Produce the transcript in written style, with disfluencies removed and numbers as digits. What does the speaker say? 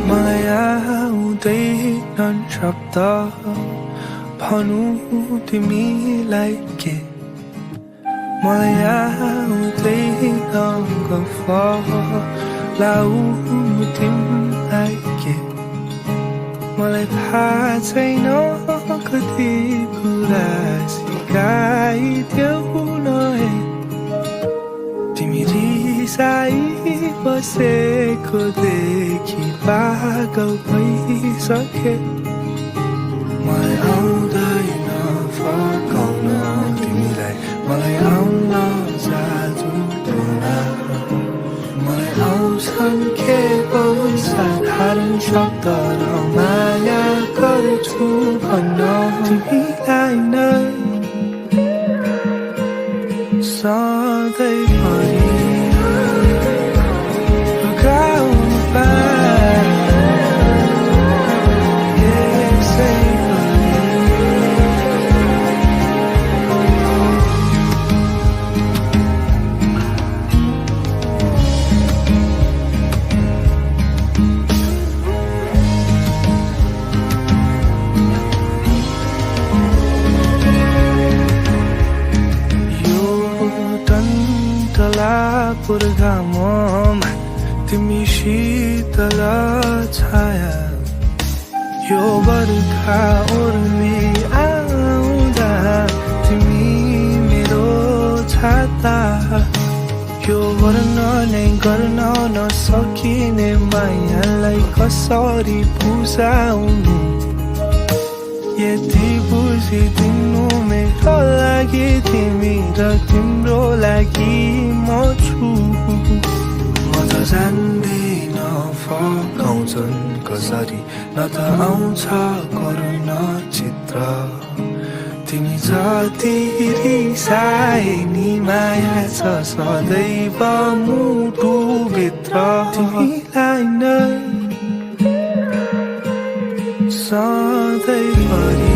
मलाई आउँदैनन् शब्द भनौँ तिमीलाई के मलाई आउँदैन गफ लाउनु तिमीलाई के मलाई थाहा छैन कति कुरा सिकाइदेऊ न तिमी रिसाई बसेको देखि पागल भइसके मलाई आउँदैन फर्काउन तिमीलाई मलाई आउन जादु टोना मलाई आउँछन् केवल साधारण शब्द र माया गर्छु भन्न तिमीलाई नै सधैँभरि पुर्खाममा तिमी शीतल छाया यो बर्खा ओर्ली आउँदा तिमी मेरो छाता यो वर्णनै गर्न नसकिने मायालाई कसरी बुझाउनु यति बुझिदिनु मेरो लागि तिमी र तिम्रो लागि म छु म त जान्दिन फर्काउँछन् कसरी न त आउँछ करुण चित्र तिमी जति रिसाए नि माया छ सदैव मुटुभित्र तिमीलाई नै सधैँभरि